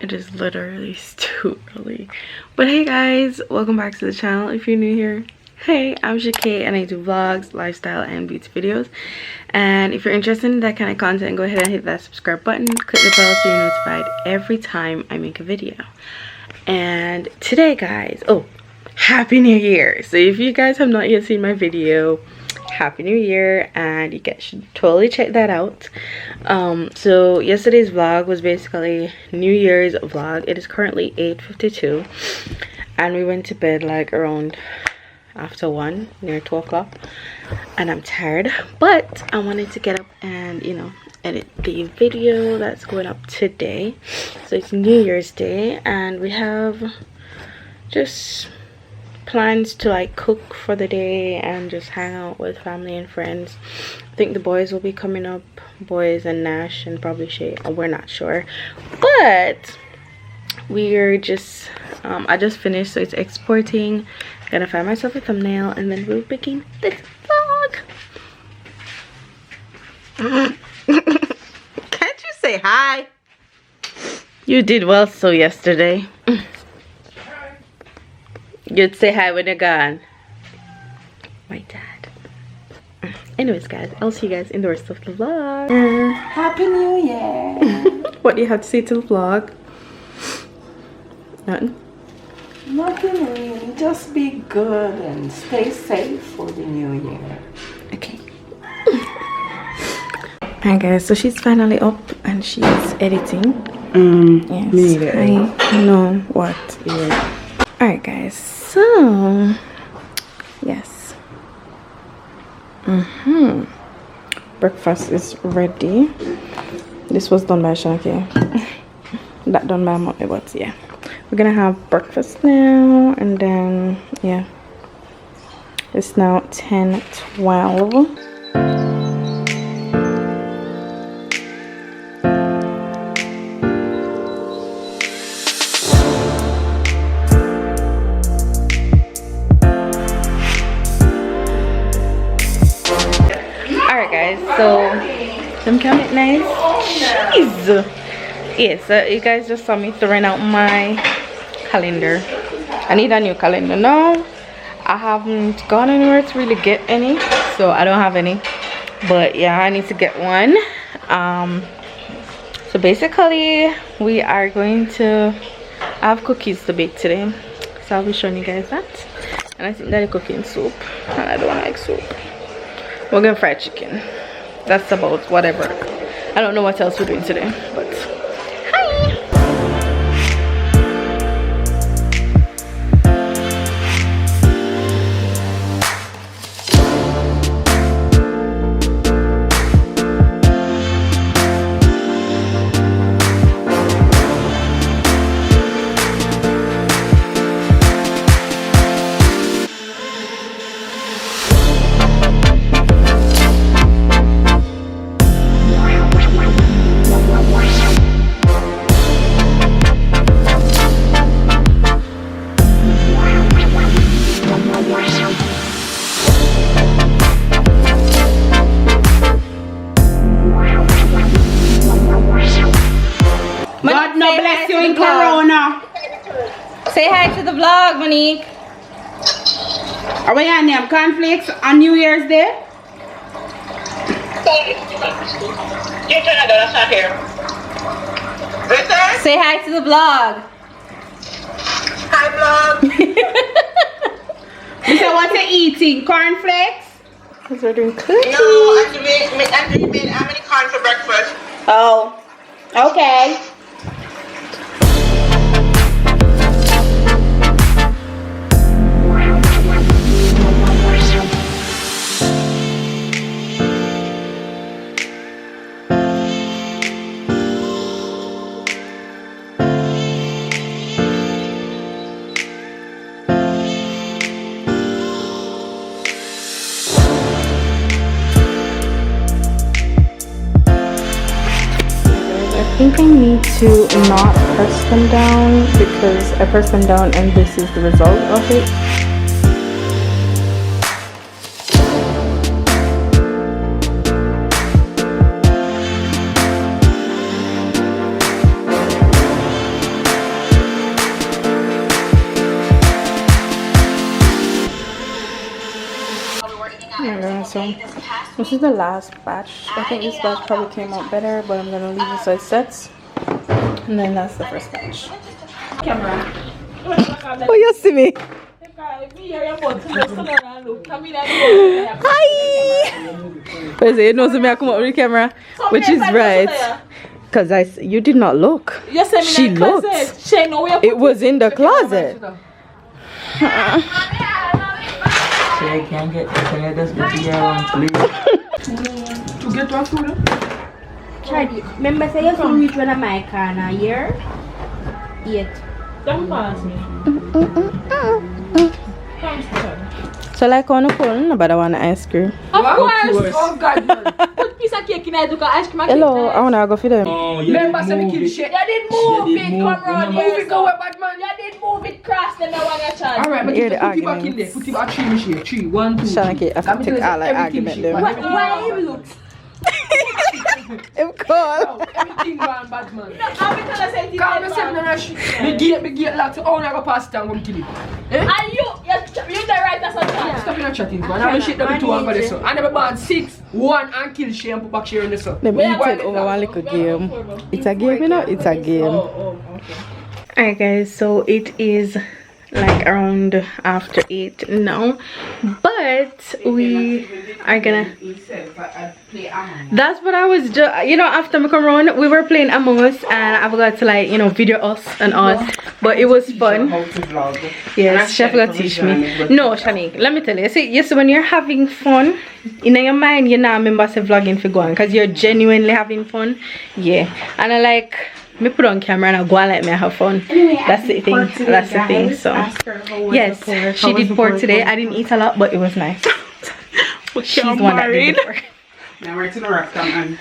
It is literally too early. But hey guys, welcome back to the channel. If you're new here, hey, I'm Shakay and I do vlogs, lifestyle and beauty videos. And if you're interested in that kind of content, go ahead and hit that subscribe button, click the bell so you're notified every time I make a video. And today guys, oh, happy new year. So if you guys have not yet seen my video, happy new year, and you guys should totally check that out. So yesterday's vlog was basically New Year's vlog. It is currently 8:52 and we went to bed like around after 1, near 12 o'clock, and I'm tired, but I wanted to get up and, you know, edit the video that's going up today. So it's New Year's Day and we have just plans to like cook for the day and just hang out with family and friends. I think the boys will be coming up, boys and Nash and probably Shay. We're not sure, but we're just I just finished, so it's exporting. Gonna find myself a thumbnail and then we'll begin this vlog. Can't you say hi? You did well so yesterday. You'd say hi when you're gone. My dad. Anyways guys, I'll see you guys in the rest of the vlog. Happy New Year. What do you have to say to the vlog? Nothing? Nothing really. Just be good and stay safe for the new year. Okay. Alright guys, so she's finally up and she's editing. Yes. I know what. Yeah. Alright guys, so yes. Breakfast is ready. This was done by Shakay. That done by mommy, but yeah. We're gonna have breakfast now, and then yeah. It's now 10:12. So them can make nice cheese. Yes, you guys just saw me throwing out my calendar. I need a new calendar now. I haven't gone anywhere to really get any, so I don't have any, but yeah, I need to get one. So basically we are going to have cookies to bake today, so I'll be showing you guys that. And I think that I'm cooking soup and I don't like soup. We're gonna fry chicken. That's about whatever. I don't know what else we're doing today, but hi. God no bless you in Corona. Say hi to the vlog, Monique. Are we on them cornflakes on New Year's Day? Say hi to the vlog. Hi vlog. You say what you eating? Cornflakes? Because we're doing cookies. No, Andrew made how many corn for breakfast? Oh, okay. I think I need to not press them down because I pressed them down and this is the result of it. So this is the last batch. I think this batch probably came out better, but I'm gonna leave it so it sets. And then that's the first batch. Camera. Oh, you see me? Hi! But you know, so me I come up with the camera, which is right. Because you did not look. She looked. It was in the closet. I can't get can I just get to your one, please? To get one food? Charlie, remember say you come reach one of my corner here? Yet. Don't pass me. So like on the phone, nobody want ice cream. Of course. Oh God, man. Put piece of cake in there to go ice cream. Hello, I wanna go for them. Oh, Remember say me kill shit. You did move it, come round here. Move it, go away, bad man. You did move it, cross them, I want your chance. Alright, but put it back in there. Put it back 3 machine. 3, 1, 2. Shakay, I have to take all like argument them. Why you look? I'm cold. Everything gone, bad man. No, I'm because I said it. Calm yourself, no rush. Me gate locked. Oh, I go pass it and go kill it. Eh? And you the right as a chance. Stop in a chatting, man. I'm shit that 2 and go this. I never ban 6, 1 and kill she and put back share in this. Let me tell over one little game. It's a game, you know? It's a game. Oh, okay. Alright guys, so it is like around after 8 now, but we are gonna, that's what I was just, you know, after me come around we were playing Among Us and I forgot to like, you know, video us and us, but it was fun. Yes, she forgot to teach me. No, Shani, let me tell you, see, yes, when you're having fun in your mind, you're not remember say vlogging for going because you're genuinely having fun. Yeah, and I like me put on camera and I go and let me have fun. That's the thing. That's the thing. So yes, she did pork today. I didn't eat a lot, but it was nice. She's the one that did the pork. Now we're to the rock down.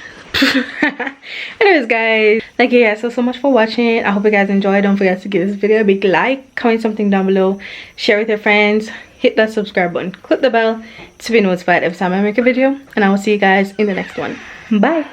Anyways guys, thank you guys so much for watching. I hope you guys enjoyed. Don't forget to give this video a big like, comment something down below, share with your friends, hit that subscribe button, click the bell to be notified every time I make a video, and I will see you guys in the next one. Bye.